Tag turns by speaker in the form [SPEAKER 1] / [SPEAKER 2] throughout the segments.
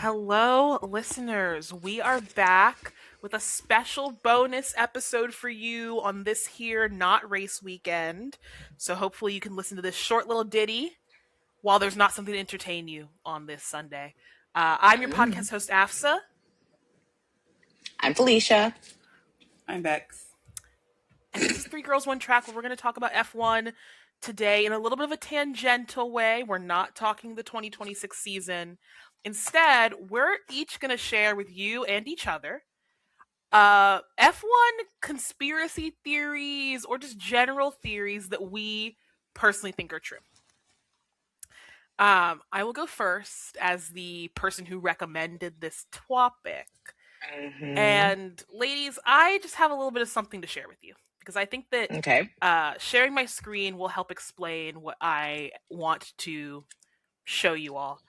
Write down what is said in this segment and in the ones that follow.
[SPEAKER 1] Hello, listeners. We are back with a special bonus episode for you on this here not race weekend. So hopefully you can listen to this short little ditty while there's not something to entertain you on this Sunday. I'm your
[SPEAKER 2] Mm.
[SPEAKER 1] podcast host, AFSA,
[SPEAKER 2] I'm Felicia.
[SPEAKER 3] I'm Bex.
[SPEAKER 1] and this is Three Girls, One Track, where we're going to talk about F1 today in a little bit of a tangential way. We're not talking the 2026 season. Instead, we're each going to share with you and each other F1 conspiracy theories or just general theories that we personally think are true. I will go first as the person who recommended this topic.
[SPEAKER 2] Mm-hmm.
[SPEAKER 1] And ladies, I just have a little bit of something to share with you because I think that
[SPEAKER 2] Okay.
[SPEAKER 1] sharing my screen will help explain what I want to show you all.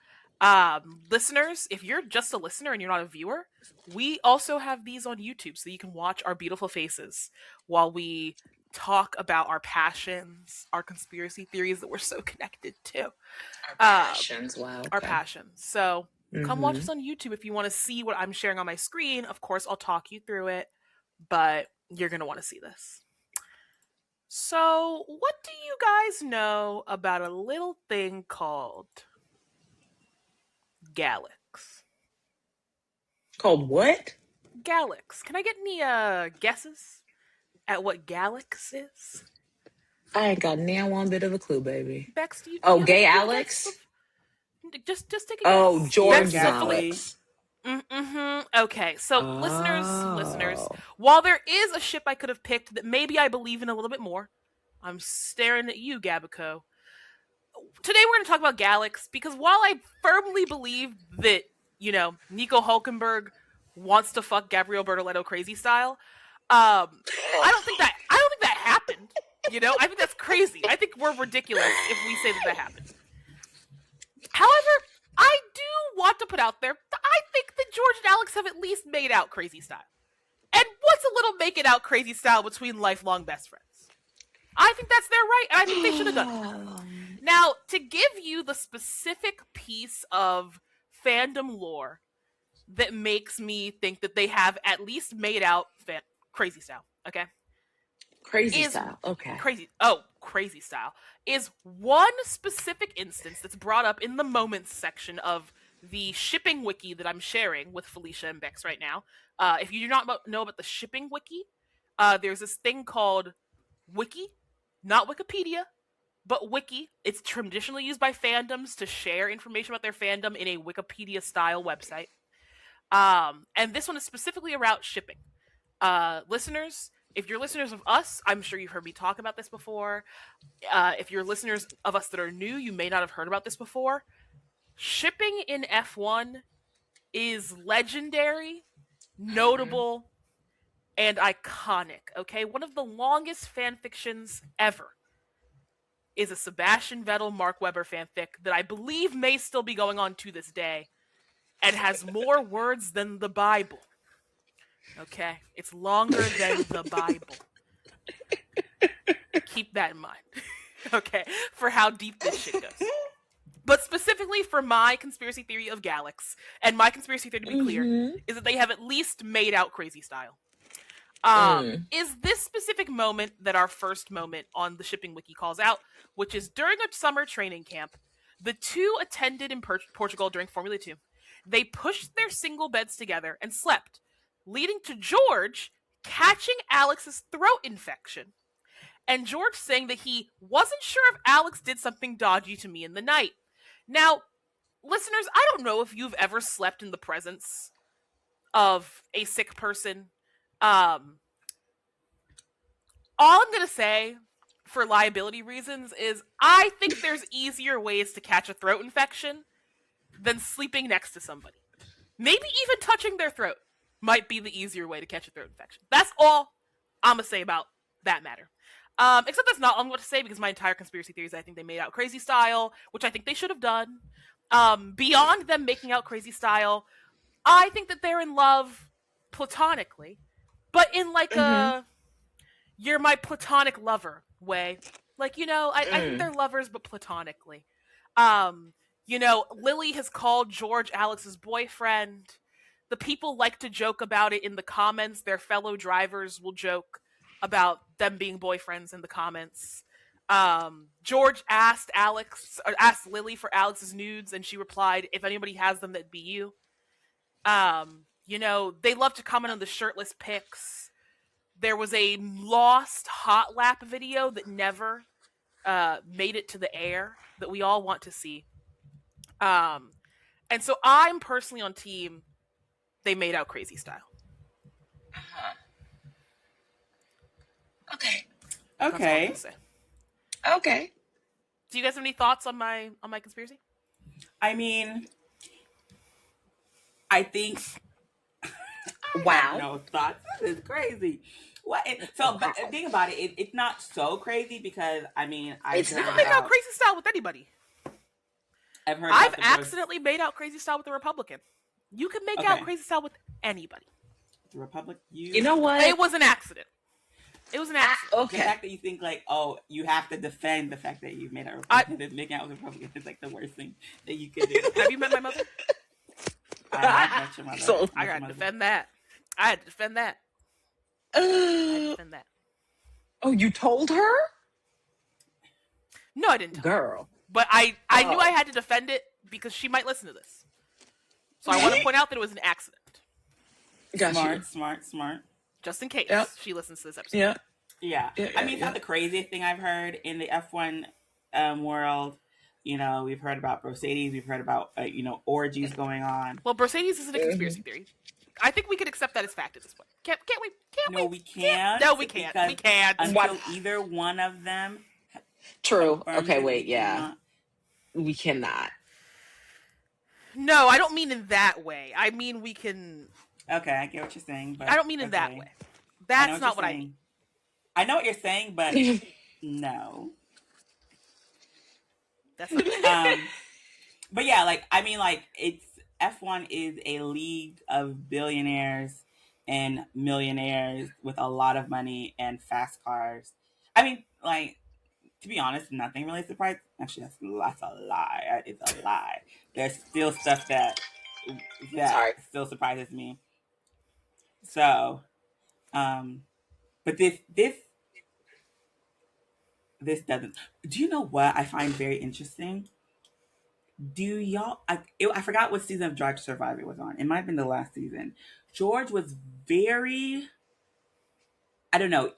[SPEAKER 1] Listeners, if you're just a listener and you're not a viewer, we also have these on YouTube so you can watch our beautiful faces while we talk about our passions, our conspiracy theories that we're so connected to.
[SPEAKER 2] Our
[SPEAKER 1] Uh,
[SPEAKER 2] passions. Wow.
[SPEAKER 1] our
[SPEAKER 2] Okay.
[SPEAKER 1] passions. So come watch
[SPEAKER 2] Mm-hmm.
[SPEAKER 1] us on YouTube if you want to see what I'm sharing on my screen. Of course, I'll talk you through it, but you're going to want to see this. So, what do you guys know about a little thing called Galex?
[SPEAKER 2] Called what?
[SPEAKER 1] Galex. Can I get any guesses at what Galex is?
[SPEAKER 2] I ain't got near one bit of a clue, baby.
[SPEAKER 1] Bex, do
[SPEAKER 2] Oh,
[SPEAKER 1] you have
[SPEAKER 2] gay
[SPEAKER 1] do you have a guess
[SPEAKER 2] Alex?
[SPEAKER 1] just take a
[SPEAKER 2] Oh,
[SPEAKER 1] guess.
[SPEAKER 3] Yeah,
[SPEAKER 2] George
[SPEAKER 1] Bex,
[SPEAKER 3] Gasly.
[SPEAKER 2] Alex.
[SPEAKER 1] Okay, so listeners,
[SPEAKER 2] Oh.
[SPEAKER 1] while there is a ship I could have picked that maybe I believe in a little bit more, I'm staring at you, Gabico. Today we're going to talk about Galex because while I firmly believe that, Nico Hulkenberg wants to fuck Gabriel Bertoletto crazy style, I don't think that happened. I think that's crazy. I think we're ridiculous if we say that happened. However, I do want to put out there that I think that George and Alex have at least made out crazy style. And what's a little make it out crazy style between lifelong best friends? I think that's their right, and I think they should have done it. Now, to give you the specific piece of fandom lore that makes me think that they have at least made out crazy style, okay?
[SPEAKER 2] Crazy style. Okay.
[SPEAKER 1] Crazy style is one specific instance that's brought up in the moments section of the shipping wiki that I'm sharing with Felicia and Bex right now. If you do not know about the shipping wiki, there's this thing called wiki, not Wikipedia, but wiki. It's traditionally used by fandoms to share information about their fandom in a Wikipedia style website. And this one is specifically about shipping. Listeners, if you're listeners of us, I'm sure you've heard me talk about this before. If you're listeners of us that are new, you may not have heard about this before. Shipping in F1 is legendary, notable, and iconic, okay? One of the longest fan fictions ever is a Sebastian Vettel Mark Webber fanfic that I believe may still be going on to this day and has more words than the Bible. Okay? It's longer than the Bible. Keep that in mind. Okay? For how deep this shit goes. But specifically for my conspiracy theory of Galex, and my conspiracy theory, to be clear, is that they have at least made out crazy style. Is this specific moment that our first moment on the shipping wiki calls out, which is during a summer training camp, the two attended in Portugal during Formula 2. They pushed their single beds together and slept, leading to George catching Alex's throat infection. And George saying that he wasn't sure if Alex did something dodgy to me in the night. Now, listeners, I don't know if you've ever slept in the presence of a sick person. All I'm going to say, for liability reasons, is I think there's easier ways to catch a throat infection than sleeping next to somebody. Maybe even touching their throat might be the easier way to catch a throat infection. That's all I'm going to say about that matter. Except that's not all I'm going to say, because my entire conspiracy theory is I think they made out crazy style, which I think they should have done. Beyond them making out crazy style, I think that they're in love platonically, but in like a you're my platonic lover way. Like, I think they're lovers, but platonically. Lily has called George Alex's boyfriend. The people like to joke about it in the comments. Their fellow drivers will joke about them being boyfriends in the comments. George asked Lily for Alex's nudes, and she replied, "If anybody has them, that'd be you." They love to comment on the shirtless pics. There was a lost hot lap video that never made it to the air that we all want to see. And so I'm personally on team. They made out crazy style.
[SPEAKER 2] Uh-huh. Okay.
[SPEAKER 1] That's all I'm
[SPEAKER 3] Okay.
[SPEAKER 1] gonna say.
[SPEAKER 2] Okay.
[SPEAKER 1] Do you guys have any thoughts on my conspiracy?
[SPEAKER 3] I mean, I think.
[SPEAKER 2] Wow.
[SPEAKER 3] No thoughts. This is crazy. What? But think about it. It's not so crazy because I mean,
[SPEAKER 2] It's
[SPEAKER 1] You
[SPEAKER 2] not.
[SPEAKER 1] can make out crazy style with anybody.
[SPEAKER 3] I've
[SPEAKER 1] I've accidentally made out crazy style with a Republican. You can make out
[SPEAKER 3] Okay.
[SPEAKER 1] crazy style with anybody.
[SPEAKER 3] The Republic.
[SPEAKER 2] You know what?
[SPEAKER 1] It was an accident. It was an accident.
[SPEAKER 3] The
[SPEAKER 2] Okay.
[SPEAKER 3] fact that you think like, oh, you have to defend the fact that you've made out Republican, making out with a Republican is like the worst thing that you could do.
[SPEAKER 1] Have you met my mother?
[SPEAKER 3] I have met your mother.
[SPEAKER 2] So-
[SPEAKER 1] I gotta defend that. I had to defend that.
[SPEAKER 2] Oh, you told her?
[SPEAKER 1] No, I didn't tell her.
[SPEAKER 2] Girl.
[SPEAKER 1] But I knew I had to defend it because she might listen to this. So I want to point out that it was an accident.
[SPEAKER 2] Got
[SPEAKER 3] Smart.
[SPEAKER 1] Just in case
[SPEAKER 2] Yep.
[SPEAKER 1] she listens to this episode.
[SPEAKER 2] Yeah.
[SPEAKER 3] Yeah.
[SPEAKER 2] Yeah,
[SPEAKER 3] I mean, it's
[SPEAKER 2] yeah.
[SPEAKER 3] not the craziest thing I've heard in the F1 world. We've heard about Mercedes. We've heard about, orgies going on.
[SPEAKER 1] Well, Mercedes isn't a conspiracy theory. I think we could accept that as fact at this point. Can't we?
[SPEAKER 3] No, we can't.
[SPEAKER 1] No, we can't. We can't.
[SPEAKER 3] Until either one of them.
[SPEAKER 2] True.
[SPEAKER 3] confirms
[SPEAKER 2] Okay,
[SPEAKER 3] it,
[SPEAKER 2] wait,
[SPEAKER 3] we
[SPEAKER 2] yeah.
[SPEAKER 3] cannot.
[SPEAKER 2] We cannot.
[SPEAKER 1] No, I don't mean in that way. I mean we can.
[SPEAKER 3] Okay, I get what you're saying, but
[SPEAKER 1] I don't mean in that
[SPEAKER 3] okay.
[SPEAKER 1] way.
[SPEAKER 3] I know
[SPEAKER 1] That's
[SPEAKER 3] what
[SPEAKER 1] not
[SPEAKER 3] you're
[SPEAKER 1] what I
[SPEAKER 3] saying.
[SPEAKER 1] mean.
[SPEAKER 3] I know what you're saying, but no.
[SPEAKER 1] That's not.
[SPEAKER 3] But yeah, it's F1 is a league of billionaires and millionaires with a lot of money and fast cars. I mean, to be honest, nothing really surprised. Actually, that's a lie. It's a lie. There's still stuff that
[SPEAKER 2] Sorry.
[SPEAKER 3] still surprises me. So, but this doesn't. Do you know what I find very interesting? Do y'all? I forgot what season of Drive to Survive it was on. It might have been the last season. George was very. I don't know.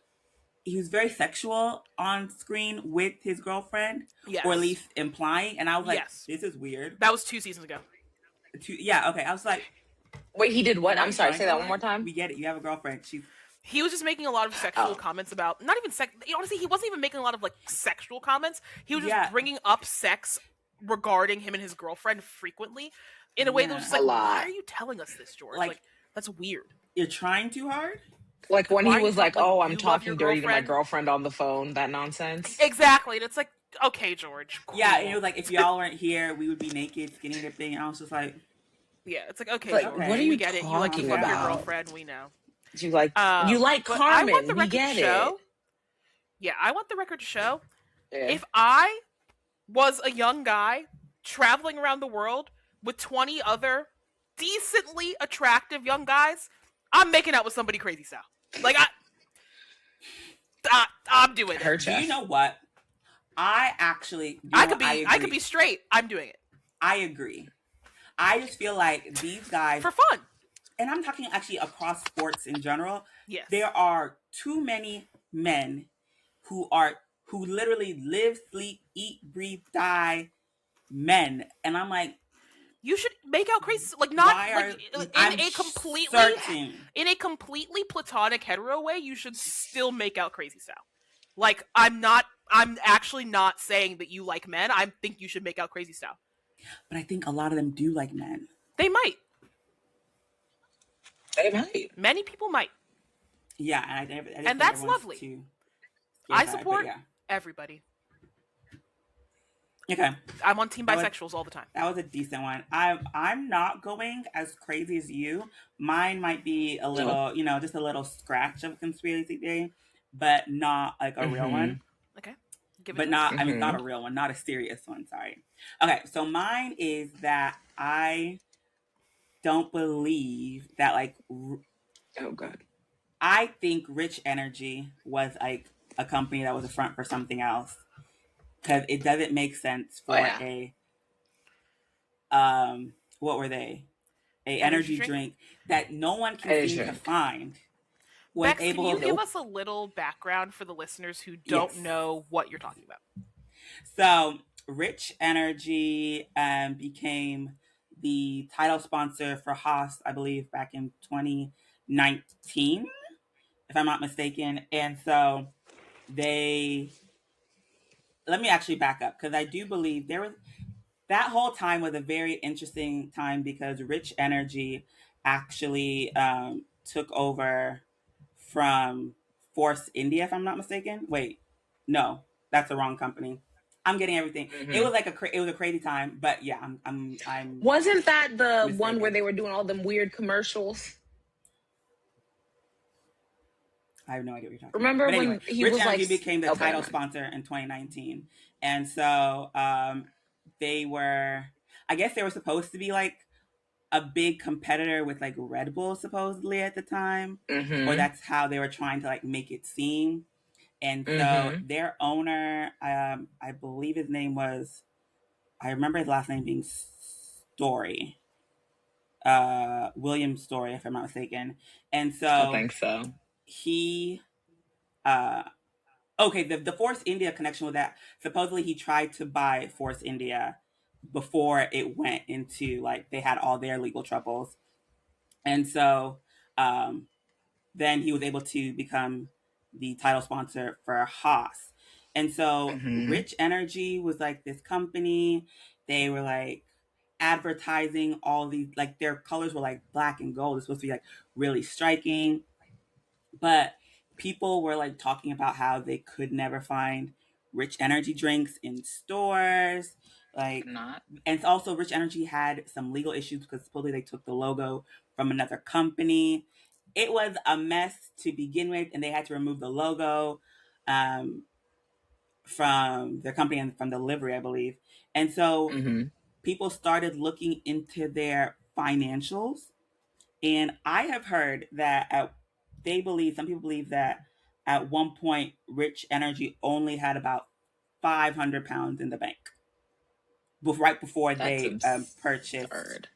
[SPEAKER 3] He was very sexual on screen with his girlfriend,
[SPEAKER 1] Yes.
[SPEAKER 3] or at least implying. And I was like,
[SPEAKER 1] Yes.
[SPEAKER 3] "This is weird."
[SPEAKER 1] That was 2 seasons ago.
[SPEAKER 3] Yeah. Okay. I was like,
[SPEAKER 2] Wait, he did what? I'm sorry,
[SPEAKER 3] fine,
[SPEAKER 2] say that
[SPEAKER 3] fine.
[SPEAKER 2] one more time.
[SPEAKER 3] We get it. You have a girlfriend. She's
[SPEAKER 1] He was just making a lot of sexual
[SPEAKER 2] Oh.
[SPEAKER 1] comments about not even sex. Honestly, he wasn't even making a lot of sexual comments. He was just
[SPEAKER 3] Yeah.
[SPEAKER 1] bringing up sex regarding him and his girlfriend frequently in a way that was
[SPEAKER 3] Yeah.
[SPEAKER 1] just
[SPEAKER 2] A
[SPEAKER 1] like,
[SPEAKER 2] lot.
[SPEAKER 1] why are you telling us this, George?
[SPEAKER 3] Like-
[SPEAKER 1] That's weird.
[SPEAKER 3] you're trying too hard.
[SPEAKER 2] Like when
[SPEAKER 1] Why
[SPEAKER 2] he
[SPEAKER 1] are you
[SPEAKER 2] was like,
[SPEAKER 1] talking-
[SPEAKER 2] "Oh,
[SPEAKER 1] you
[SPEAKER 2] I'm
[SPEAKER 1] love
[SPEAKER 2] talking
[SPEAKER 1] your
[SPEAKER 2] dirty to my
[SPEAKER 1] girlfriend?"
[SPEAKER 2] girlfriend on the phone." That nonsense.
[SPEAKER 1] Exactly. And it's like, okay, George. Cool.
[SPEAKER 3] Yeah, and it was like, if y'all weren't here, we would be naked, skinny dipping. And I was just like,
[SPEAKER 1] Yeah, it's like, okay,
[SPEAKER 2] Like,
[SPEAKER 1] George,
[SPEAKER 3] what are
[SPEAKER 1] we
[SPEAKER 2] you
[SPEAKER 1] get it. You like to
[SPEAKER 2] talking
[SPEAKER 1] fuck your
[SPEAKER 2] about?
[SPEAKER 1] girlfriend, we know.
[SPEAKER 2] You like you like
[SPEAKER 1] But I want
[SPEAKER 2] Carmen.
[SPEAKER 1] the
[SPEAKER 2] We
[SPEAKER 1] record
[SPEAKER 2] get
[SPEAKER 1] to show.
[SPEAKER 2] it.
[SPEAKER 1] Yeah, I want the record to show.
[SPEAKER 2] Yeah.
[SPEAKER 1] If I was a young guy traveling around the world with 20 other decently attractive young guys, I'm making out with somebody crazy style. Like I'm doing it.
[SPEAKER 2] Hurt
[SPEAKER 3] do
[SPEAKER 2] ya.
[SPEAKER 3] you know what? I actually,
[SPEAKER 1] I could be
[SPEAKER 3] agree.
[SPEAKER 1] straight. I'm doing it
[SPEAKER 3] I agree. I just feel like these guys,
[SPEAKER 1] for fun.
[SPEAKER 3] and I'm talking actually across sports in general,
[SPEAKER 1] Yes.
[SPEAKER 3] there are too many men who literally live, sleep, eat, breathe, die men. And I'm like,
[SPEAKER 1] You should make out crazy, like not
[SPEAKER 3] why
[SPEAKER 1] like
[SPEAKER 3] are
[SPEAKER 1] in
[SPEAKER 3] I'm
[SPEAKER 1] a completely
[SPEAKER 3] certain.
[SPEAKER 1] in a completely platonic hetero way. You should still make out crazy style. Like I'm actually not saying that you like men. I think you should make out crazy style.
[SPEAKER 3] But I think a lot of them do like men.
[SPEAKER 1] They might.
[SPEAKER 2] They might.
[SPEAKER 1] Many people might.
[SPEAKER 3] Yeah, and I just think
[SPEAKER 1] that's
[SPEAKER 3] everyone's
[SPEAKER 1] lovely.
[SPEAKER 3] too
[SPEAKER 1] I
[SPEAKER 3] scared by it, but
[SPEAKER 1] support
[SPEAKER 3] yeah.
[SPEAKER 1] everybody.
[SPEAKER 3] Okay.
[SPEAKER 1] I'm on team
[SPEAKER 3] That was-
[SPEAKER 1] bisexuals all the time.
[SPEAKER 3] That was a decent one. I'm not going as crazy as you. Mine might be a little, just a little scratch of a conspiracy theory, but not like a real
[SPEAKER 2] Mhm.
[SPEAKER 3] one.
[SPEAKER 1] Okay. Give it
[SPEAKER 3] but
[SPEAKER 1] to
[SPEAKER 3] not,
[SPEAKER 1] us.
[SPEAKER 3] I mean, not a real one, not a serious one. Sorry. Okay, so mine is that I don't believe that like
[SPEAKER 2] Oh god.
[SPEAKER 3] I think Rich Energy was like a company that was a front for something else because it doesn't make sense
[SPEAKER 2] Oh
[SPEAKER 3] for
[SPEAKER 2] yeah.
[SPEAKER 3] a what were they? A
[SPEAKER 1] Energy
[SPEAKER 3] energy
[SPEAKER 1] drink.
[SPEAKER 3] drink that no one can
[SPEAKER 2] I did
[SPEAKER 3] seem to
[SPEAKER 2] drink.
[SPEAKER 3] find was
[SPEAKER 1] Bex, can
[SPEAKER 3] able.
[SPEAKER 1] you give us a little background for the listeners who don't
[SPEAKER 3] Yes.
[SPEAKER 1] know what you're talking about?
[SPEAKER 3] So Rich Energy became the title sponsor for Haas, I believe, back in 2019, if I'm not mistaken. And so they, let me actually back up because I do believe there was, that whole time was a very interesting time because Rich Energy actually took over from Force India, if I'm not mistaken. Wait, no, that's the wrong company. I'm getting everything. It was like it was a crazy time, but yeah, I'm
[SPEAKER 2] Wasn't that the one where
[SPEAKER 3] mistaken.
[SPEAKER 2] they were doing all them weird commercials?
[SPEAKER 3] I have no idea what you're talking about.
[SPEAKER 2] Remember
[SPEAKER 3] But anyway,
[SPEAKER 2] when he
[SPEAKER 3] Rich
[SPEAKER 2] was like,
[SPEAKER 3] Energy became the
[SPEAKER 2] okay,
[SPEAKER 3] title
[SPEAKER 2] never mind.
[SPEAKER 3] sponsor in 2019, and so they were, I guess they were supposed to be like a big competitor with like Red Bull supposedly at the time, or that's how they were trying to like make it seem. And so their owner, I believe his name was, I remember his last name being Story, William Story, if I'm not mistaken. And
[SPEAKER 2] I
[SPEAKER 3] so
[SPEAKER 2] think so.
[SPEAKER 3] he, uh, okay, the Force India connection with that. Supposedly he tried to buy Force India before it went into like they had all their legal troubles, and so um, then he was able to become the title sponsor for Haas. And so Rich Energy was like this company. They were like advertising all these, like their colors were like black and gold. It's supposed to be like really striking. But people were like talking about how they could never find Rich Energy drinks in stores. Like,
[SPEAKER 2] Not.
[SPEAKER 3] and also Rich Energy had some legal issues because supposedly they took the logo from another company. It was a mess to begin with, and they had to remove the logo from their company and from the livery, I believe. And so people started looking into their financials, and I have heard that they believe, some people believe that at one point Rich Energy only had about 500 pounds in the bank right before
[SPEAKER 2] That's
[SPEAKER 3] they purchased
[SPEAKER 2] absurd.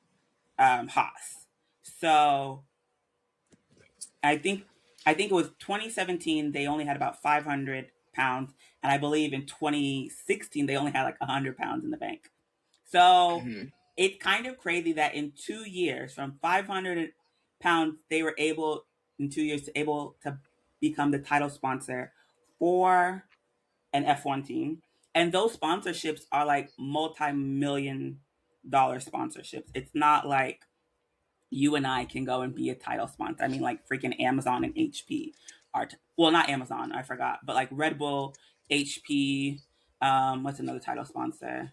[SPEAKER 3] Haas. So I think it was 2017 they only had about 500 pounds, and I believe in 2016 they only had like 100 pounds in the bank. So it's kind of crazy that in 2 years, from 500 pounds, they were able in 2 years to able to become the title sponsor for an F1 team. And those sponsorships are like multi-million-dollar sponsorships. It's not like you and I can go and be a title sponsor. I mean, like freaking Amazon and HP are, well, not Amazon, I forgot, but like Red Bull, HP, what's another title sponsor?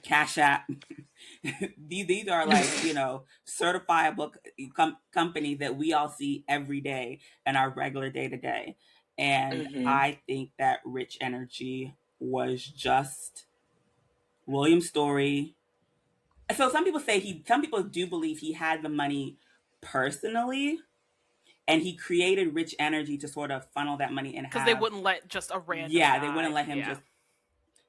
[SPEAKER 3] Cash App. these are like, you know, certifiable companies that we all see every day in our regular day to day. And I think that Rich Energy was just William Story. So some people do believe he had the money personally, and he created Rich Energy to sort of funnel that money and
[SPEAKER 1] Because they
[SPEAKER 3] have,
[SPEAKER 1] wouldn't let just a random
[SPEAKER 3] yeah,
[SPEAKER 1] guy.
[SPEAKER 3] they wouldn't let him just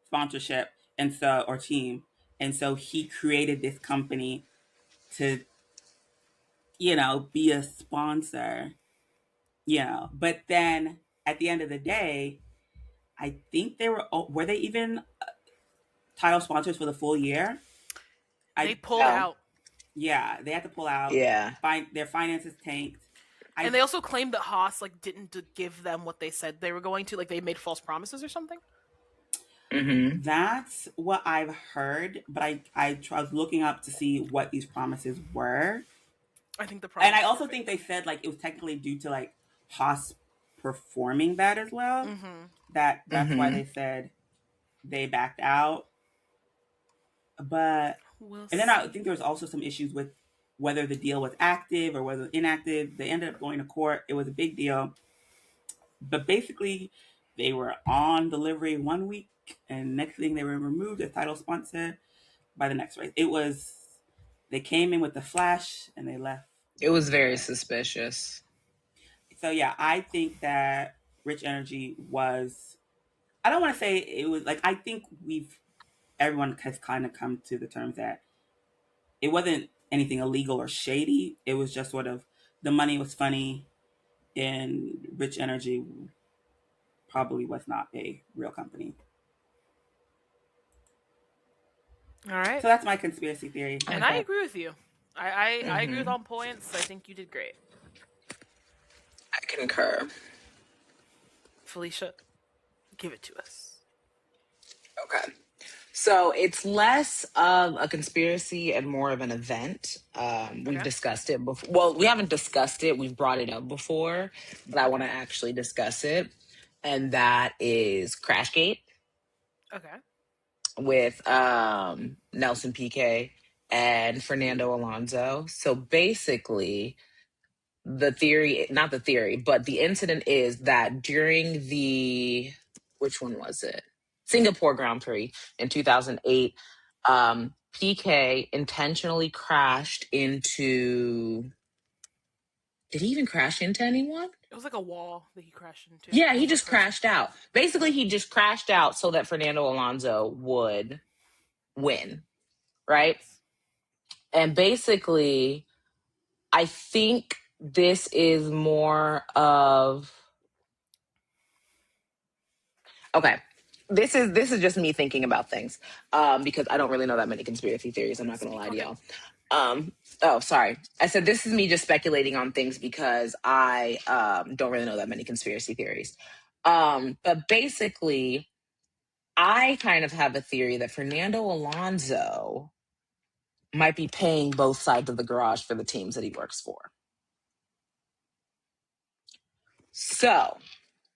[SPEAKER 3] sponsorship, and so, or team. And so he created this company to, you know, be a sponsor, you know. But then at the end of the day, I think were they even title sponsors for the full year?
[SPEAKER 1] They pulled out.
[SPEAKER 3] Yeah, they had to pull out.
[SPEAKER 2] Yeah.
[SPEAKER 3] Their finances tanked.
[SPEAKER 1] And they also claimed that Haas like didn't give them what they said they were going to. Like they made false promises or something.
[SPEAKER 3] That's what I've heard, but I was looking up to see what these promises were.
[SPEAKER 1] I think
[SPEAKER 3] and I also think they said like it was technically due to like Haas performing bad as well. That's why they said they backed out. But and then I think there was also some issues with whether the deal was active or whether inactive. They ended up going to court. It was a big deal. But basically, they were on delivery 1 week, and next thing they were removed as title sponsor by the next race. It was they came in with the flash and they left.
[SPEAKER 2] It was
[SPEAKER 3] With
[SPEAKER 2] very
[SPEAKER 3] the,
[SPEAKER 2] suspicious.
[SPEAKER 3] so yeah, I think that Rich Energy was. I don't want to say it was like I think everyone has kind of come to the terms that it wasn't anything illegal or shady. It was just sort of the money was funny, and Rich Energy probably was not a real company.
[SPEAKER 1] All right.
[SPEAKER 3] So that's my conspiracy theory.
[SPEAKER 1] And I agree with you. I agree with all points. I think you did great.
[SPEAKER 2] I concur.
[SPEAKER 1] Felicia, give it to us.
[SPEAKER 2] Okay. So it's less of a conspiracy and more of an event. We've
[SPEAKER 1] Okay.
[SPEAKER 2] discussed it before. Well, we haven't discussed it. We've brought it up before, but I want to actually discuss it. And that is Crashgate
[SPEAKER 1] Okay.
[SPEAKER 2] with Nelson Piquet and Fernando Alonso. So basically, not the theory, but the incident is that during which one was it? Singapore Grand Prix in 2008, PK intentionally crashed into. Did he even crash into anyone?
[SPEAKER 1] It was like a wall that he crashed into.
[SPEAKER 2] Yeah,
[SPEAKER 1] It
[SPEAKER 2] he
[SPEAKER 1] was
[SPEAKER 2] just
[SPEAKER 1] first person.
[SPEAKER 2] crashed out. Basically, he just crashed out so that Fernando Alonso would win, right?
[SPEAKER 1] Yes.
[SPEAKER 2] And basically, I think this is more of. Okay. This is just me thinking about things, because I don't really know that many conspiracy theories. I'm not gonna
[SPEAKER 1] Speak
[SPEAKER 2] lie to
[SPEAKER 1] on it.
[SPEAKER 2] y'all. Oh, sorry. I said this is me just speculating on things because I don't really know that many conspiracy theories. But basically, I kind of have a theory that Fernando Alonso might be paying both sides of the garage for the teams that he works for. So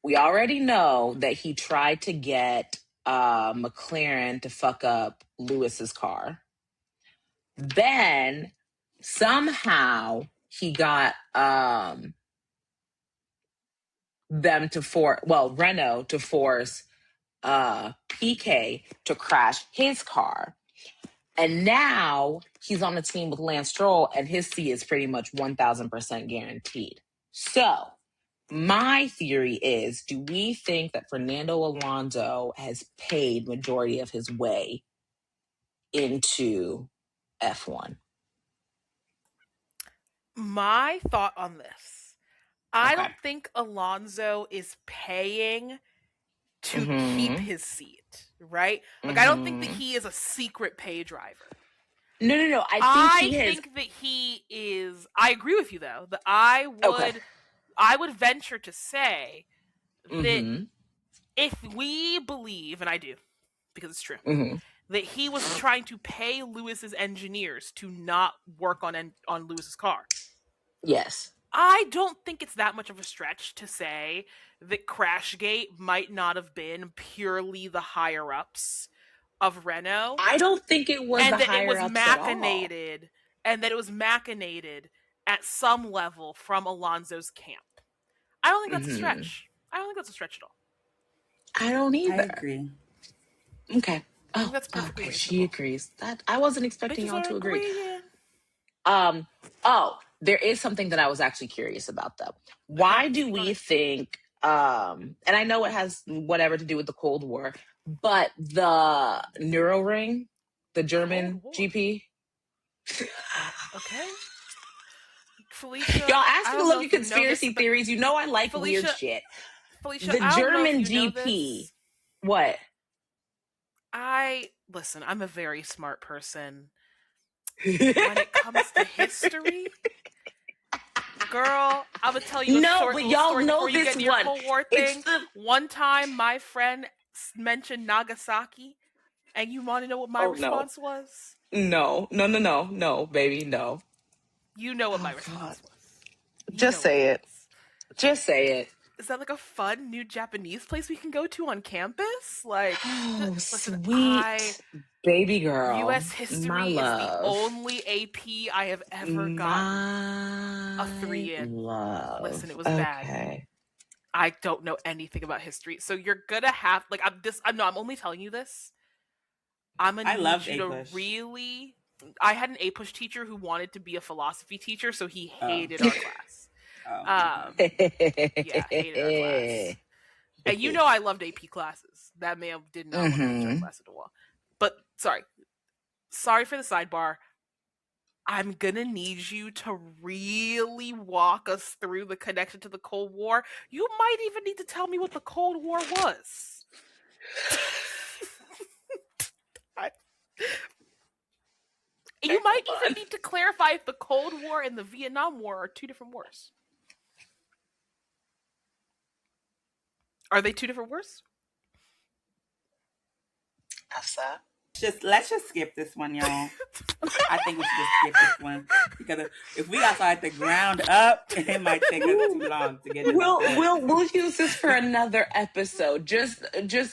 [SPEAKER 2] we already know that he tried to get McLaren to fuck up Lewis's car. Then somehow he got Renault to force PK to crash his car. And now he's on the team with Lance Stroll, and his seat is pretty much 1,000% guaranteed. So my theory is, do we think that Fernando Alonso has paid majority of his way into F1?
[SPEAKER 1] My thought on this. I
[SPEAKER 2] Okay.
[SPEAKER 1] don't think Alonso is paying to keep his seat, right? Like I don't think that he is a secret pay driver.
[SPEAKER 2] No.
[SPEAKER 1] I think that he is. I agree with you though. That I would venture to say that if we believe, and I do, because it's true, that he was trying to pay Lewis's engineers to not work on Lewis's car.
[SPEAKER 2] Yes.
[SPEAKER 1] I don't think it's that much of a stretch to say that Crashgate might not have been purely the higher ups of Renault.
[SPEAKER 2] I don't think it was
[SPEAKER 1] and
[SPEAKER 2] the
[SPEAKER 1] that
[SPEAKER 2] higher
[SPEAKER 1] it was
[SPEAKER 2] ups at all.
[SPEAKER 1] machinated at some level from Alonso's camp. I don't think that's a stretch. I don't think that's a stretch at all.
[SPEAKER 2] I don't either.
[SPEAKER 3] I agree.
[SPEAKER 2] Okay.
[SPEAKER 1] I think that's perfectly reasonable.
[SPEAKER 2] She agrees. That I wasn't expecting
[SPEAKER 1] Bitches
[SPEAKER 2] y'all to
[SPEAKER 1] are
[SPEAKER 2] agree.
[SPEAKER 1] agreeing.
[SPEAKER 2] There is something that I was actually curious about though. Why do we think and I know it has whatever to do with the Cold War, but the Nürburgring, the German GP.
[SPEAKER 1] Okay. Felicia,
[SPEAKER 2] y'all ask me to look at conspiracy theories. You know I like weird shit.
[SPEAKER 1] Felicia,
[SPEAKER 2] the German
[SPEAKER 1] GP.
[SPEAKER 2] What?
[SPEAKER 1] Listen, I'm a very smart person. When it comes to history, girl, I'm gonna tell you a short little story before you get into your Cold War thing. One time, my friend mentioned Nagasaki, and you want to know what my response was?
[SPEAKER 2] No, baby, no.
[SPEAKER 1] You know what my response was.
[SPEAKER 2] Just say it. Just say it.
[SPEAKER 1] Is that like a fun new Japanese place we can go to on campus? Like, listen,
[SPEAKER 2] sweet baby girl.
[SPEAKER 1] U.S. history is the only AP I have ever gotten a 3 in.
[SPEAKER 2] Love.
[SPEAKER 1] Listen, it was bad. I don't know anything about history, so you're gonna have like I'm only telling you this. I'm gonna
[SPEAKER 3] I
[SPEAKER 1] need
[SPEAKER 3] loved
[SPEAKER 1] you
[SPEAKER 3] A
[SPEAKER 1] to
[SPEAKER 3] Push.
[SPEAKER 1] really. I had an A push teacher who wanted to be a philosophy teacher, so he
[SPEAKER 3] Oh,
[SPEAKER 1] hated our class.
[SPEAKER 3] oh, okay.
[SPEAKER 1] Yeah, hated our class. And you know I loved AP classes. That man did not want to teach our
[SPEAKER 2] Mm-hmm.
[SPEAKER 1] class at all. But sorry for the sidebar. I'm gonna need you to really walk us through the connection to the Cold War. You might even need to tell me what the Cold War was. I,
[SPEAKER 2] Okay,
[SPEAKER 1] you might
[SPEAKER 2] hold
[SPEAKER 1] even
[SPEAKER 2] on.
[SPEAKER 1] need to clarify if the Cold War and the Vietnam War are two different wars. Are they two different wars?
[SPEAKER 2] Asa.
[SPEAKER 3] Let's just skip this one, y'all. I think we should just skip this one because if we got started at the ground up, it might take us too long to get to the point.
[SPEAKER 2] We'll use this for another episode. Just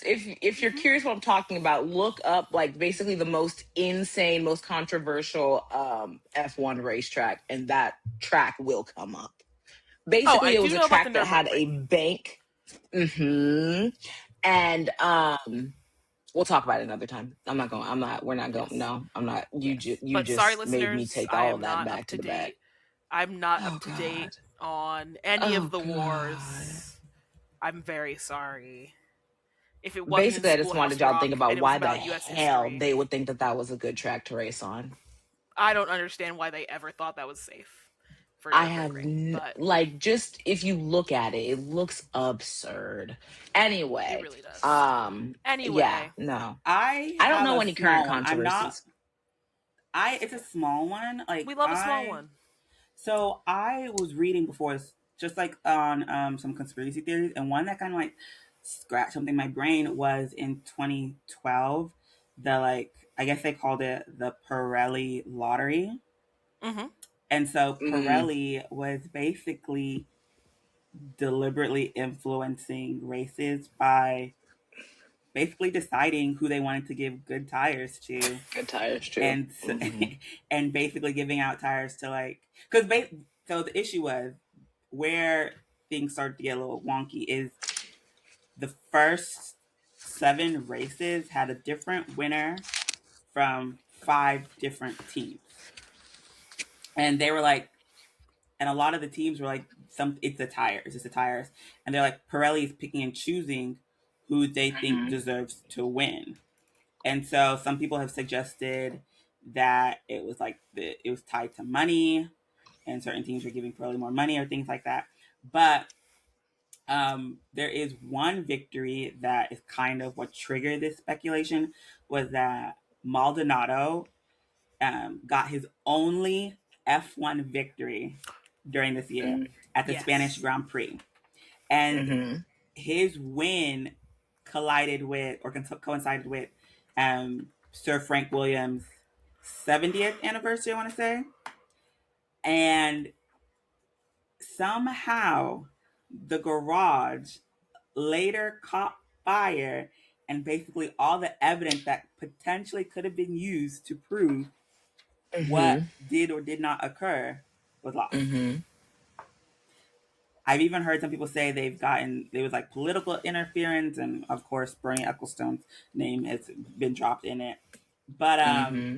[SPEAKER 2] if you're curious what I'm talking about, look up like basically the most insane, most controversial F1 racetrack, and that track will come up.
[SPEAKER 1] Oh,
[SPEAKER 2] Basically,
[SPEAKER 1] I
[SPEAKER 2] it
[SPEAKER 1] do
[SPEAKER 2] was a
[SPEAKER 1] know about the
[SPEAKER 2] track that had
[SPEAKER 1] Nurburgring
[SPEAKER 2] a
[SPEAKER 1] ring.
[SPEAKER 2] bank. Mm-hmm. And we'll talk about it another time. We're not going.
[SPEAKER 1] Yes.
[SPEAKER 2] No, I'm not.
[SPEAKER 1] Yes.
[SPEAKER 2] You
[SPEAKER 1] But sorry,
[SPEAKER 2] just made me
[SPEAKER 1] listeners,
[SPEAKER 2] take
[SPEAKER 1] I
[SPEAKER 2] all of
[SPEAKER 1] am
[SPEAKER 2] that
[SPEAKER 1] not
[SPEAKER 2] back
[SPEAKER 1] up
[SPEAKER 2] to
[SPEAKER 1] to
[SPEAKER 2] the back.
[SPEAKER 1] date. I'm not
[SPEAKER 2] Oh
[SPEAKER 1] up to date
[SPEAKER 2] God.
[SPEAKER 1] on any of
[SPEAKER 2] Oh
[SPEAKER 1] the
[SPEAKER 2] God.
[SPEAKER 1] wars. I'm very sorry. If it wasn't in
[SPEAKER 2] Basically, I just wanted
[SPEAKER 1] Schoolhouse
[SPEAKER 2] y'all to think
[SPEAKER 1] Rock and
[SPEAKER 2] about
[SPEAKER 1] it was
[SPEAKER 2] why the
[SPEAKER 1] about US
[SPEAKER 2] hell
[SPEAKER 1] history,
[SPEAKER 2] they would think that that was a good track to race on.
[SPEAKER 1] I don't understand why they ever thought that was safe for
[SPEAKER 2] I have
[SPEAKER 1] Nurburgring. But
[SPEAKER 2] like, just if you look at it, it looks absurd.
[SPEAKER 1] it
[SPEAKER 2] Anyway,
[SPEAKER 1] really does.
[SPEAKER 2] yeah,
[SPEAKER 1] Anyway,
[SPEAKER 2] no,
[SPEAKER 3] I
[SPEAKER 2] I don't
[SPEAKER 3] have
[SPEAKER 2] know
[SPEAKER 3] a
[SPEAKER 2] any current
[SPEAKER 3] small one. I'm not.
[SPEAKER 2] controversies.
[SPEAKER 3] It's a small one.
[SPEAKER 1] we love a small one.
[SPEAKER 3] So I was reading before, just like on some conspiracy theories, and one that kind of like scratched something in my brain was in 2012. The like, I guess they called it the Pirelli lottery,
[SPEAKER 1] Mm-hmm.
[SPEAKER 3] and so
[SPEAKER 2] Mm,
[SPEAKER 3] Pirelli was basically deliberately influencing races by basically deciding who they wanted to give good tires to,
[SPEAKER 2] good tires too.
[SPEAKER 3] and
[SPEAKER 2] Hmm.
[SPEAKER 3] and basically giving out tires to like because so the issue was where things started to get a little wonky is the first 7 races had a different winner from 5 different teams, and they were like, and a lot of the teams were like, it's the tires, and they're like, Pirelli is picking and choosing who they think
[SPEAKER 2] Hmm.
[SPEAKER 3] deserves to win. And so some people have suggested that it was like it was tied to money, and certain teams were giving Pirelli more money or things like that. But there is one victory that is kind of what triggered this speculation was that Maldonado got his only F1 victory during this year at the Spanish
[SPEAKER 1] Yes.
[SPEAKER 3] Grand Prix, and
[SPEAKER 2] Hmm.
[SPEAKER 3] his win collided with or coincided with Sir Frank Williams' 70th anniversary, I want to say. And somehow the garage later caught fire, and basically all the evidence that potentially could have been used to prove what
[SPEAKER 2] Hmm.
[SPEAKER 3] did or did not occur was lost.
[SPEAKER 2] Hmm.
[SPEAKER 3] I've even heard some people say there was like political interference, and of course Bernie Ecclestone's name has been dropped in it. But
[SPEAKER 2] Hmm.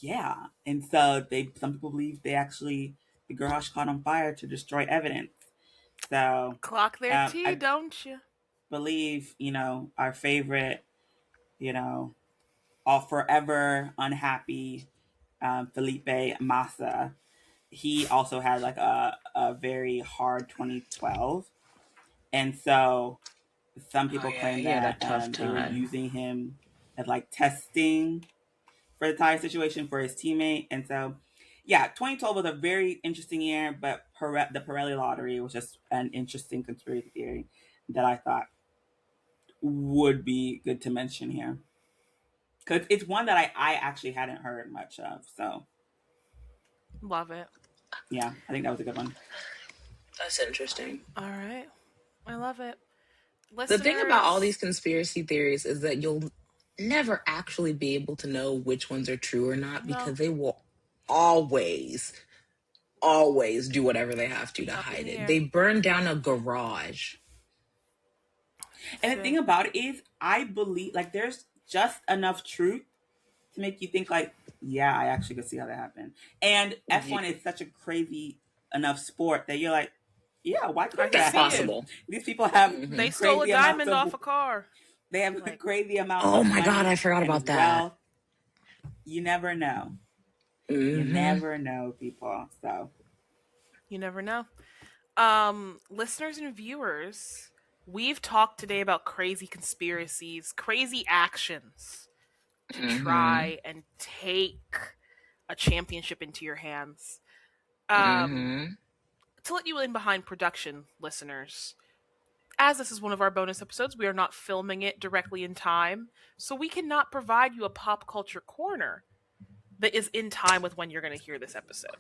[SPEAKER 3] yeah, and so some people believe the garage caught on fire to destroy evidence. So
[SPEAKER 1] Clock their tea,
[SPEAKER 3] I
[SPEAKER 1] don't you?
[SPEAKER 3] believe our favorite, you know, all forever unhappy Felipe Massa. He also had like a very hard 2012, and so some
[SPEAKER 2] Oh
[SPEAKER 3] people
[SPEAKER 2] yeah,
[SPEAKER 3] claim
[SPEAKER 2] he had a
[SPEAKER 3] that
[SPEAKER 2] tough
[SPEAKER 3] they were
[SPEAKER 2] time.
[SPEAKER 3] using him as like testing for the tire situation for his teammate. And so, yeah, 2012 was a very interesting year, but the Pirelli lottery was just an interesting conspiracy theory that I thought would be good to mention here. Because it's one that I actually hadn't heard much of. So,
[SPEAKER 1] Love it.
[SPEAKER 3] yeah, I think that was a good one.
[SPEAKER 2] That's interesting.
[SPEAKER 1] All right. I love it.
[SPEAKER 2] The thing about all these
[SPEAKER 1] Listeners,
[SPEAKER 2] conspiracy theories is that you'll never actually be able to know which ones are true or not
[SPEAKER 1] no.
[SPEAKER 2] because they will always always do whatever they have to
[SPEAKER 1] Up in
[SPEAKER 2] hide
[SPEAKER 1] the
[SPEAKER 2] it.
[SPEAKER 1] air.
[SPEAKER 2] They burned down a garage.
[SPEAKER 3] And the thing about it is, I believe like there's just enough truth to make you think like, yeah, I actually could see how that happened. And F1 is such a crazy enough sport that you're like, yeah, why
[SPEAKER 1] I
[SPEAKER 3] couldn't
[SPEAKER 1] can
[SPEAKER 2] That's
[SPEAKER 3] that
[SPEAKER 1] see
[SPEAKER 3] happen?
[SPEAKER 1] it.
[SPEAKER 2] possible.
[SPEAKER 3] These people have
[SPEAKER 1] They stole a
[SPEAKER 3] crazy amounts
[SPEAKER 1] diamond
[SPEAKER 3] of
[SPEAKER 1] off a car.
[SPEAKER 3] they have
[SPEAKER 1] Like,
[SPEAKER 3] crazy amounts
[SPEAKER 2] Oh
[SPEAKER 3] of
[SPEAKER 2] my God, I
[SPEAKER 3] money
[SPEAKER 2] forgot about
[SPEAKER 3] and
[SPEAKER 2] that.
[SPEAKER 3] wealth. You never know. You
[SPEAKER 2] Mm-hmm.
[SPEAKER 3] never know, people. So
[SPEAKER 1] you never know. Listeners and viewers, we've talked today about crazy conspiracies, crazy actions to
[SPEAKER 2] Mm-hmm.
[SPEAKER 1] try and take a championship into your hands. Um,
[SPEAKER 2] Mm-hmm.
[SPEAKER 1] to let you in behind production, listeners, as this is one of our bonus episodes, we are not filming it directly in time, so we cannot provide you a pop culture corner that is in time with when you're going to hear this episode.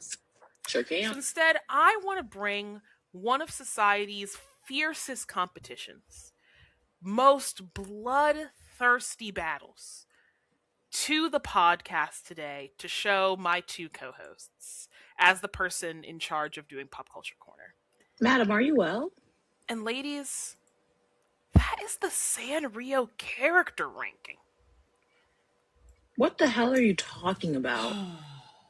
[SPEAKER 2] Sure
[SPEAKER 1] So
[SPEAKER 2] can.
[SPEAKER 1] instead, I want to bring one of society's fiercest competitions, most bloodthirsty battles, to the podcast today to show my two co hosts as the person in charge of doing Pop Culture Corner.
[SPEAKER 2] Madam, are you well?
[SPEAKER 1] And ladies, that is the Sanrio character ranking.
[SPEAKER 2] What the hell are you talking about?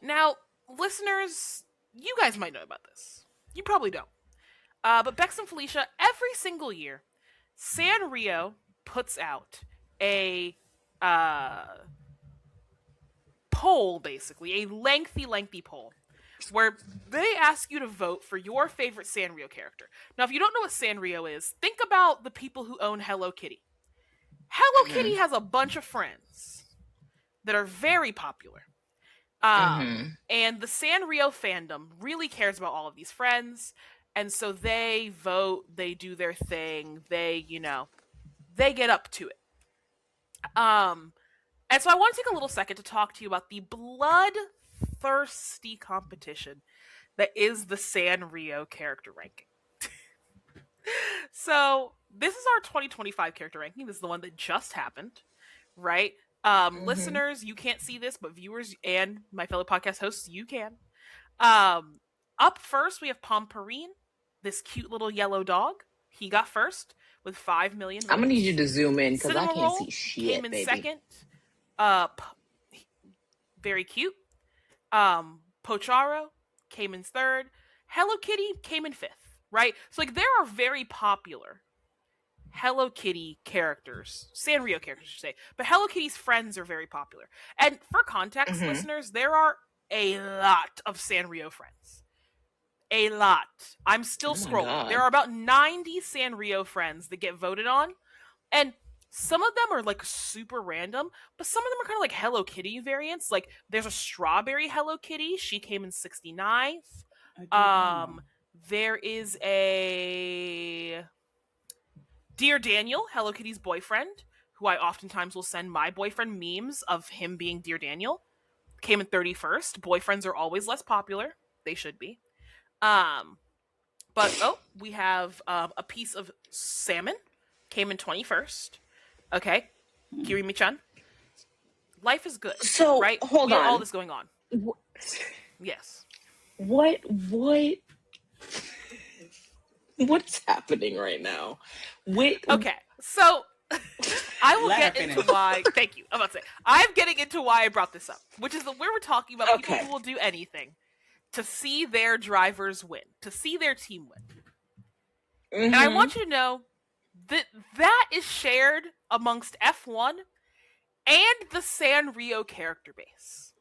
[SPEAKER 1] Now, listeners, you guys might know about this. You probably don't. But Bex and Felicia, every single year, Sanrio puts out a poll, basically, a lengthy poll, where they ask you to vote for your favorite Sanrio character. Now, if you don't know what Sanrio is, think about the people who own Hello Kitty. Hello Kitty has a bunch of friends that are very popular. And the Sanrio fandom really cares about all of these friends, and so they vote, they do their thing, they get up to it. And so I want to take a little second to talk to you about the bloodthirsty competition that is the Sanrio character ranking. So this is our 2025 character ranking. This is the one that just happened, right? Listeners, you can't see this, but viewers and my fellow podcast hosts, you can. Up first, we have Pomperine, this cute little yellow dog. He got first with 5 million votes.
[SPEAKER 2] I'm gonna need you to zoom in because I
[SPEAKER 1] Cinema
[SPEAKER 2] can't
[SPEAKER 1] Roll
[SPEAKER 2] see shit,
[SPEAKER 1] came in
[SPEAKER 2] baby.
[SPEAKER 1] second. Very cute. Pocharo came in third. Hello Kitty came in fifth. Right? So like there are very popular Hello Kitty characters, Sanrio characters, I should say, but Hello Kitty's friends are very popular. And for context, listeners, there are a lot of Sanrio friends. A lot. I'm still scrolling.
[SPEAKER 2] God.
[SPEAKER 1] There are about 90 Sanrio friends that get voted on, and some of them are like super random, but some of them are kind of like Hello Kitty variants. Like there's a strawberry Hello Kitty. She came in 69th. There is a Dear Daniel, Hello Kitty's boyfriend, who I oftentimes will send my boyfriend memes of him being Dear Daniel, came in 31st. Boyfriends are always less popular. They should be. But we have a piece of salmon, came in 21st. Okay, Kirimi-chan. Life is good.
[SPEAKER 2] So
[SPEAKER 1] right?
[SPEAKER 2] hold
[SPEAKER 1] We have
[SPEAKER 2] on.
[SPEAKER 1] all this going on. Yes.
[SPEAKER 2] What's happening right now?
[SPEAKER 1] Okay, so I will
[SPEAKER 3] Let her
[SPEAKER 1] get into
[SPEAKER 3] finish.
[SPEAKER 1] why. Thank you. I'm about to say I'm getting into why I brought this up, which is that we were talking about people
[SPEAKER 2] Okay.
[SPEAKER 1] who will do anything to see their drivers win, to see their team win. And I want you to know that that is shared amongst F1 and the Sanrio character base.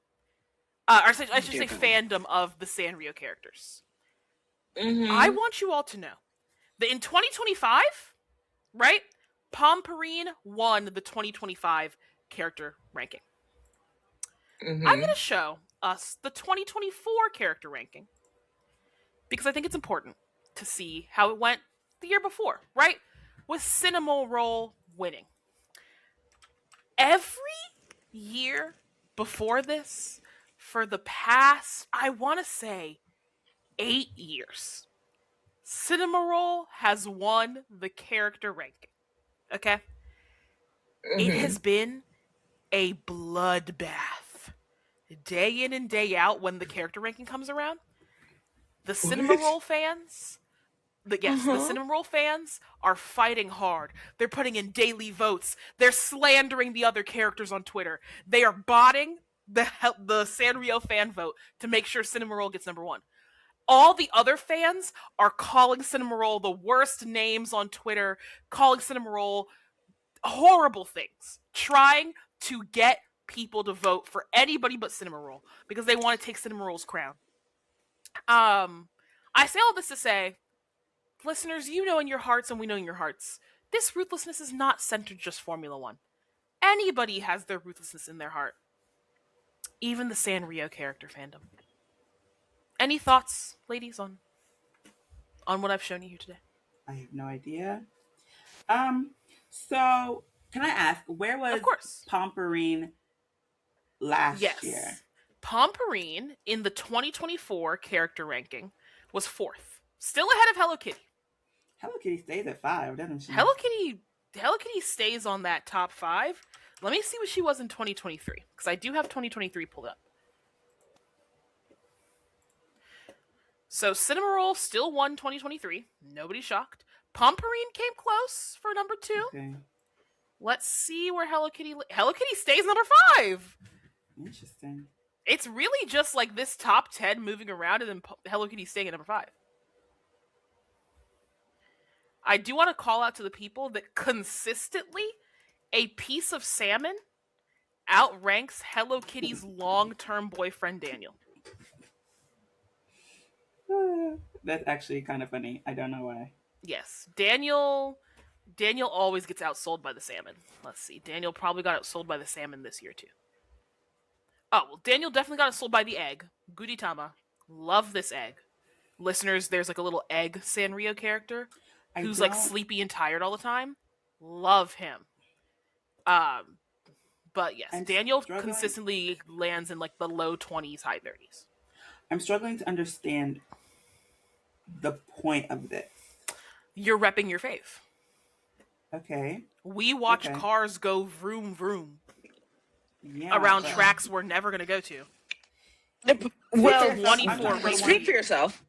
[SPEAKER 1] Or I should say fandom of the Sanrio characters. I want you all to know that in 2025, right, Pomperine won the 2025 character ranking. I'm going to show us the 2024 character ranking because I think it's important to see how it went the year before, right? With Cinema Roll winning. Every year before this, for the past, I want to say, 8 years, Cinema Roll has won the character ranking. Okay? It has been a bloodbath. Day in and day out when the character ranking comes around. The Cinnamoroll fans, the Cinnamoroll fans are fighting hard. They're putting in daily votes. They're slandering the other characters on Twitter. They are botting the Sanrio fan vote to make sure Cinnamoroll gets number one. All the other fans are calling Cinnamoroll the worst names on Twitter, calling Cinnamoroll horrible things, trying to get people to vote for anybody but Cinnamoroll because they want to take Cinnamoroll's crown. I say all this to say, listeners, you know in your hearts and we know in your hearts, this ruthlessness is not centered just Formula One. Anybody has their ruthlessness in their heart. Even the Sanrio character fandom. Any thoughts, ladies, on what I've shown you here today?
[SPEAKER 3] I have no idea. So can I ask, where was
[SPEAKER 1] Of course.
[SPEAKER 3] Pomperine last year?
[SPEAKER 1] Pomperine in the 2024 character ranking was 4th. Still ahead of Hello Kitty.
[SPEAKER 3] Hello Kitty stays at 5, doesn't she?
[SPEAKER 1] Hello Kitty stays on that top 5. Let me see what she was in 2023, because I do have 2023 pulled up. So Cinnamoroll still won 2023. Nobody shocked. Pomperine came close for number 2.
[SPEAKER 3] Okay.
[SPEAKER 1] Let's see where Hello Kitty stays number 5.
[SPEAKER 3] Interesting.
[SPEAKER 1] It's really just like this top 10 moving around and then Hello Kitty staying at number 5. I do want to call out to the people that consistently a piece of salmon outranks Hello Kitty's long-term boyfriend, Daniel.
[SPEAKER 3] That's actually kind of funny. I don't know why.
[SPEAKER 1] Yes. Daniel always gets outsold by the salmon. Let's see. Daniel probably got outsold by the salmon this year, too. Oh, well, Daniel definitely got outsold by the egg. Gudetama. Love this egg. Listeners, there's like a little egg Sanrio character who's like sleepy and tired all the time. Love him. But yes, Daniel consistently lands in like the low 20s, high 30s.
[SPEAKER 3] I'm struggling to understand the point of this.
[SPEAKER 1] You're repping your fave.
[SPEAKER 3] Okay.
[SPEAKER 1] We watch cars go vroom vroom around tracks we're never going to go to.
[SPEAKER 2] Well,
[SPEAKER 1] 24
[SPEAKER 2] speak for yourself.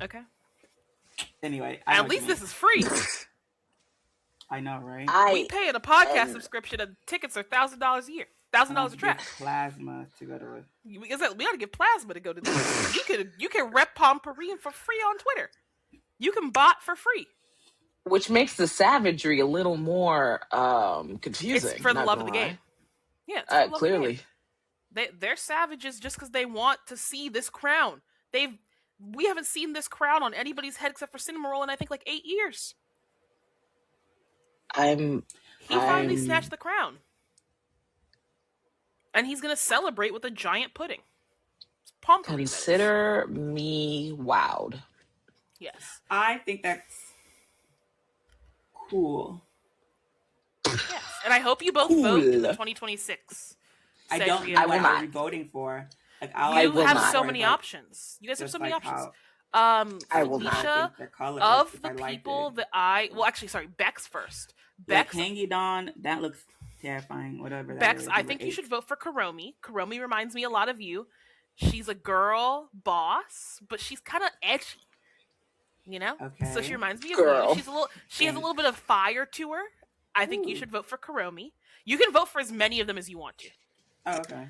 [SPEAKER 1] Okay.
[SPEAKER 3] Anyway,
[SPEAKER 1] at least this is free.
[SPEAKER 3] I know, right?
[SPEAKER 1] We pay a podcast subscription, and tickets are $1,000 a year, $1,000 a track.
[SPEAKER 3] Plasma to go to it.
[SPEAKER 1] We gotta get plasma to go to this. You can rep Pomperine for free on Twitter. You can bot for free,
[SPEAKER 2] which makes the savagery a little more confusing.
[SPEAKER 1] It's for the love of the game. Yeah,
[SPEAKER 2] clearly.
[SPEAKER 1] They're savages just because they want to see this crown. We haven't seen this crown on anybody's head except for Cinnamoroll in I think like 8 years. He finally snatched the crown. And he's going to celebrate with a giant pudding. Pomperine.
[SPEAKER 2] Consider me wowed.
[SPEAKER 1] Yes.
[SPEAKER 3] I think that's cool.
[SPEAKER 1] Yes. And I hope you both vote in the 2026.
[SPEAKER 3] I don't know what I'll be voting for. Like,
[SPEAKER 1] you have so many options. You guys have so many options.
[SPEAKER 2] I will
[SPEAKER 1] Felicia, of the people that Bex first. Bex,
[SPEAKER 3] Hangy Dawn, that looks terrifying. Whatever.
[SPEAKER 1] Bex, I think you should vote for Kuromi. Kuromi reminds me a lot of you. She's a girl boss, but she's kind of edgy. You know?
[SPEAKER 3] Okay.
[SPEAKER 1] So she reminds me of you. She has a little bit of fire to her. I think you should vote for Kuromi. You can vote for as many of them as you want to.
[SPEAKER 3] Oh, okay.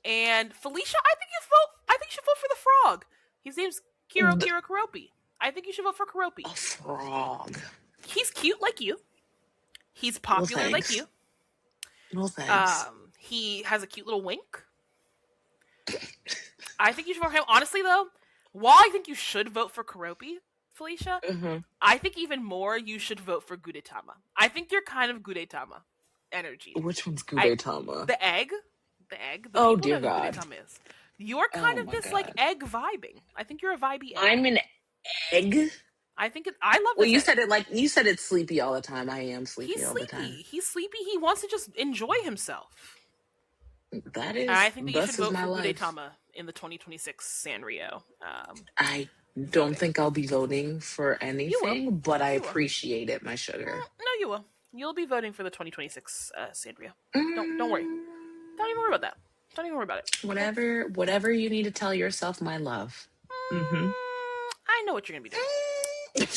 [SPEAKER 1] And Felicia, I think you should vote for the frog. His name's Kiro Karopi. I think you should vote for Karopi.
[SPEAKER 2] A frog.
[SPEAKER 1] He's cute like you. He's popular like you.
[SPEAKER 2] No thanks.
[SPEAKER 1] He has a cute little wink. I think you should vote for him. Honestly, though, while I think you should vote for Karopi, Felicia, I think even more you should vote for Gudetama. I think you're kind of Gudetama energy.
[SPEAKER 2] Which one's Gudetama?
[SPEAKER 1] The egg.
[SPEAKER 2] Oh, dear God.
[SPEAKER 1] Gudetama is. You're kind of this like egg vibing. I think you're a vibey egg.
[SPEAKER 2] I'm an egg.
[SPEAKER 1] I think I love.
[SPEAKER 2] Well, you said it's sleepy all the time. I am sleepy all the time.
[SPEAKER 1] He's sleepy. He wants to just enjoy himself.
[SPEAKER 2] That is.
[SPEAKER 1] And I think that you should vote for
[SPEAKER 2] life.
[SPEAKER 1] Gudetama in the 2026 Sanrio.
[SPEAKER 2] I don't think I'll be voting for anything, but I appreciate it, my sugar.
[SPEAKER 1] No, you will. You'll be voting for the 2026 Sanrio. Don't worry. Don't even worry about that. Don't even worry about it.
[SPEAKER 2] Whatever you need to tell yourself, my love. Mm-hmm.
[SPEAKER 1] I know what you're gonna be doing.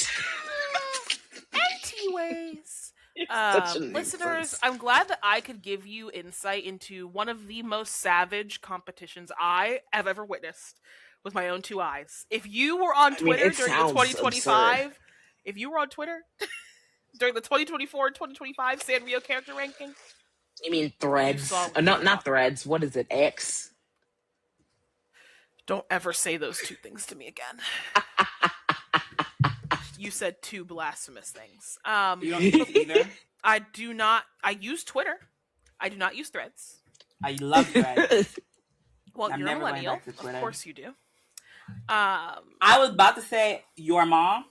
[SPEAKER 1] Anyways,
[SPEAKER 2] Such a
[SPEAKER 1] listeners,
[SPEAKER 2] nuisance.
[SPEAKER 1] I'm glad that I could give you insight into one of the most savage competitions I have ever witnessed with my own two eyes. If you were on
[SPEAKER 2] I mean,
[SPEAKER 1] Twitter
[SPEAKER 2] it
[SPEAKER 1] during the
[SPEAKER 2] sounds absurd.
[SPEAKER 1] 2025, if you were on Twitter during the 2024 and 2025 Sanrio character ranking,
[SPEAKER 2] You mean
[SPEAKER 1] you saw
[SPEAKER 2] Threads?
[SPEAKER 1] what
[SPEAKER 2] No,
[SPEAKER 1] I'm
[SPEAKER 2] not
[SPEAKER 1] talking about.
[SPEAKER 2] Threads. What is it? X?
[SPEAKER 1] Don't ever say those two things to me again. You said two blasphemous things.
[SPEAKER 3] You don't use either.
[SPEAKER 1] I do not. I use Twitter. I do not use Threads.
[SPEAKER 3] I love Threads.
[SPEAKER 1] Well,
[SPEAKER 3] I'm
[SPEAKER 1] you're a
[SPEAKER 3] never going
[SPEAKER 1] millennial.
[SPEAKER 3] back to Twitter.
[SPEAKER 1] Of course you do.
[SPEAKER 3] I was about to say your mom,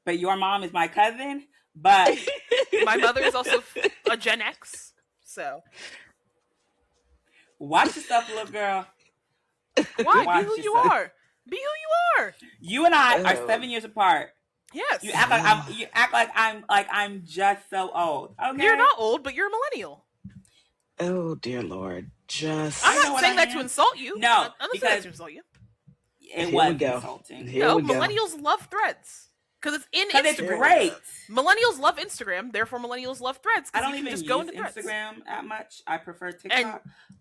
[SPEAKER 3] but your mom is my cousin. But
[SPEAKER 1] my mother is also a Gen X, so
[SPEAKER 3] watch yourself, little girl.
[SPEAKER 1] why?
[SPEAKER 3] Watch
[SPEAKER 1] Be who you
[SPEAKER 3] yourself.
[SPEAKER 1] are. Be who you are.
[SPEAKER 3] You and I are 7 years apart.
[SPEAKER 1] Yes.
[SPEAKER 3] You act like I'm just so old. Okay.
[SPEAKER 1] You're not old, but you're a millennial.
[SPEAKER 2] Oh dear Lord! Just
[SPEAKER 1] I'm
[SPEAKER 3] I know
[SPEAKER 1] not
[SPEAKER 3] what
[SPEAKER 1] saying
[SPEAKER 3] I
[SPEAKER 1] that
[SPEAKER 3] am.
[SPEAKER 1] to insult you.
[SPEAKER 3] No,
[SPEAKER 1] I'm not saying
[SPEAKER 3] because
[SPEAKER 1] that to insult you.
[SPEAKER 3] it
[SPEAKER 2] Here
[SPEAKER 3] was
[SPEAKER 2] we go.
[SPEAKER 3] insulting.
[SPEAKER 2] Here
[SPEAKER 1] No,
[SPEAKER 2] we go.
[SPEAKER 1] millennials love Threads because it's in
[SPEAKER 3] Because it's
[SPEAKER 1] Instagram.
[SPEAKER 3] great.
[SPEAKER 1] Millennials love Instagram, therefore millennials love Threads.
[SPEAKER 3] I don't
[SPEAKER 1] you can
[SPEAKER 3] even
[SPEAKER 1] just
[SPEAKER 3] use
[SPEAKER 1] go into Threads.
[SPEAKER 3] Instagram that much. I prefer TikTok.
[SPEAKER 1] And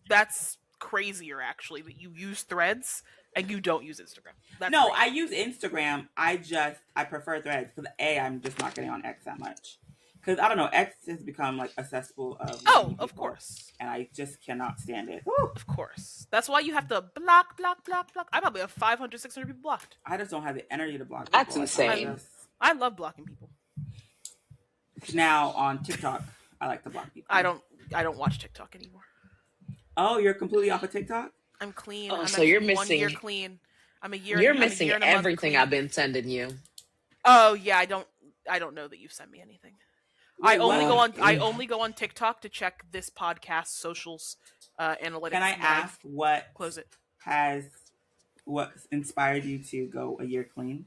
[SPEAKER 1] that's crazier, actually, that you use Threads and you don't use Instagram. That's
[SPEAKER 3] no,
[SPEAKER 1] crazy.
[SPEAKER 3] I use Instagram. I prefer Threads because I'm just not getting on X that much. Because I don't know, X has become like accessible.
[SPEAKER 1] Oh, of course.
[SPEAKER 3] And I just cannot stand it.
[SPEAKER 1] Of course. That's why you have to block. I probably have 500, 600 people blocked.
[SPEAKER 3] I just don't have the energy to block people.
[SPEAKER 2] That's insane.
[SPEAKER 1] I love blocking people.
[SPEAKER 3] Now on TikTok, I like to block people.
[SPEAKER 1] I don't watch TikTok anymore.
[SPEAKER 3] Oh, you're completely off of TikTok?
[SPEAKER 1] I'm clean.
[SPEAKER 2] Oh,
[SPEAKER 1] I'm
[SPEAKER 2] so you're
[SPEAKER 1] 1
[SPEAKER 2] missing.
[SPEAKER 1] year clean. I'm a year.
[SPEAKER 2] You're
[SPEAKER 1] I'm
[SPEAKER 2] missing
[SPEAKER 1] a year and a month
[SPEAKER 2] everything
[SPEAKER 1] clean.
[SPEAKER 2] I've been sending you.
[SPEAKER 1] Oh yeah, I don't know that you've sent me anything. I only go on TikTok to check this podcast socials analytics.
[SPEAKER 3] Can I ask what inspired you to go a year clean?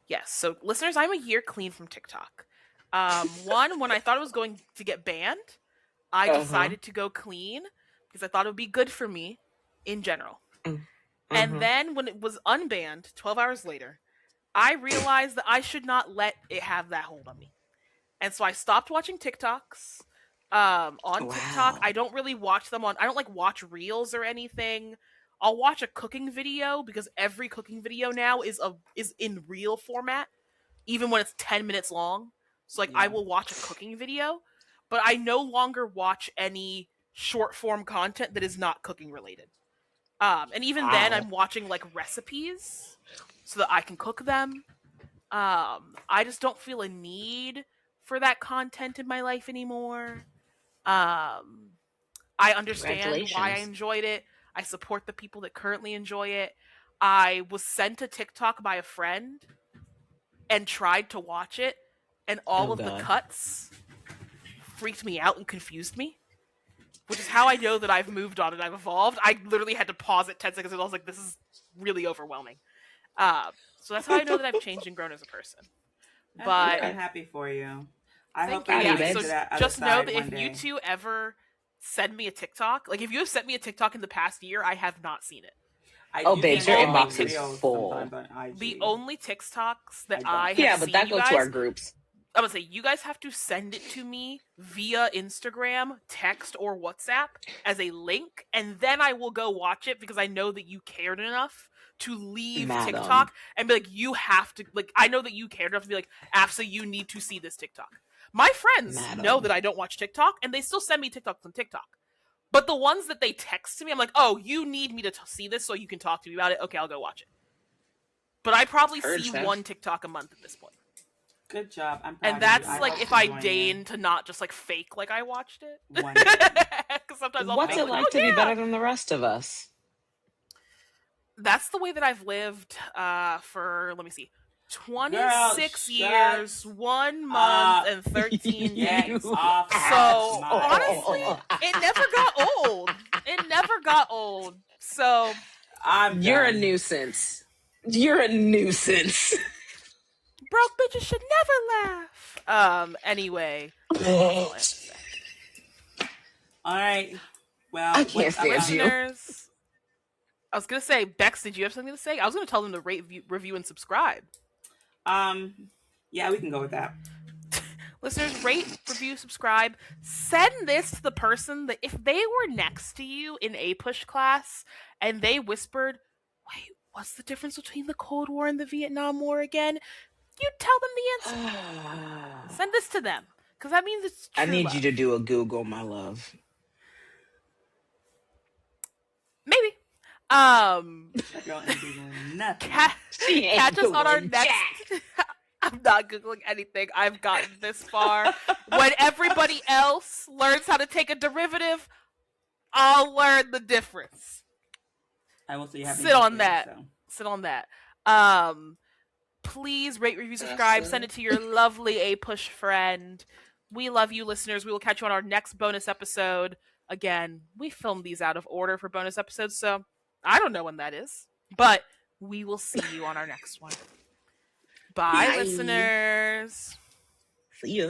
[SPEAKER 1] Yes. So listeners, I'm a year clean from TikTok. One, when I thought it was going to get banned, I decided to go clean because I thought it would be good for me in general. And then when it was unbanned 12 hours later, I realized that I should not let it have that hold on me. And so I stopped watching TikToks. On TikTok, I don't really watch them I don't watch reels or anything. I'll watch a cooking video because every cooking video now is in reel format, even when it's 10 minutes long. So I will watch a cooking video, but I no longer watch any short form content that is not cooking related. And even then I'm watching recipes so that I can cook them. I just don't feel a need for that content in my life anymore. I understand why I enjoyed it. I support the people that currently enjoy it. I was sent a TikTok by a friend and tried to watch it, and all of the cuts freaked me out and confused me, which is how I know that I've moved on and I've evolved. I literally had to pause it 10 seconds and I was like, this is really overwhelming. So that's how I know that I've changed and grown as a person. But
[SPEAKER 3] I'm happy for you. I hope
[SPEAKER 1] just know that if you two ever send me a TikTok, if you have sent me a TikTok in the past year, I have not seen it.
[SPEAKER 2] Babes, your inbox is full.
[SPEAKER 1] The only TikToks that I have
[SPEAKER 2] but that goes to our groups.
[SPEAKER 1] I'm gonna say you guys have to send it to me via Instagram, text, or WhatsApp as a link, and then I will go watch it because I know that you cared enough to leave TikTok and be like, you have to, I know that you cared enough to be like, Afsa, you need to see this TikTok. My friends know that I don't watch TikTok, and they still send me TikToks on TikTok. But the ones that they text to me, I'm like, oh, you need me to see this so you can talk to me about it? Okay, I'll go watch it. But I probably see one TikTok a month at this point.
[SPEAKER 3] Good job. I'm proud
[SPEAKER 1] and that's if I deign to not just fake I watched it. Because sometimes I'll
[SPEAKER 2] What's it like to be better than the rest of us?
[SPEAKER 1] That's the way that I've lived for, let me see, 26 years, 1 month, and 13 days. So, honestly, it never got old. It never got old. So,
[SPEAKER 2] you're a nuisance. You're a nuisance.
[SPEAKER 1] Broke bitches should never laugh. Anyway.
[SPEAKER 3] All right. Well,
[SPEAKER 2] I can't stand you.
[SPEAKER 1] I was gonna say, Bex, did you have something to say? I was gonna tell them to rate, review, and subscribe.
[SPEAKER 3] Yeah, we can go with that.
[SPEAKER 1] Listeners, rate, review, subscribe. Send this to the person that if they were next to you in a push class and they whispered, "Wait, what's the difference between the Cold War and the Vietnam War again?" You tell them the answer. Send this to them because that means it's true.
[SPEAKER 2] I need
[SPEAKER 1] love.
[SPEAKER 2] you to do a Google, my love.
[SPEAKER 1] Maybe.
[SPEAKER 3] That girl ain't Googling nothing.
[SPEAKER 1] Catch us on our next. I'm not Googling anything. I've gotten this far. When everybody else learns how to take a derivative, I'll learn the difference.
[SPEAKER 3] I will see you have
[SPEAKER 1] Sit on that. So. Sit on that. Please rate, review, subscribe. Send it to your lovely A Push friend. We love you, listeners. We will catch you on our next bonus episode. Again, we filmed these out of order for bonus episodes, so I don't know when that is. But we will see you on our next one. Bye. Listeners.
[SPEAKER 2] See ya.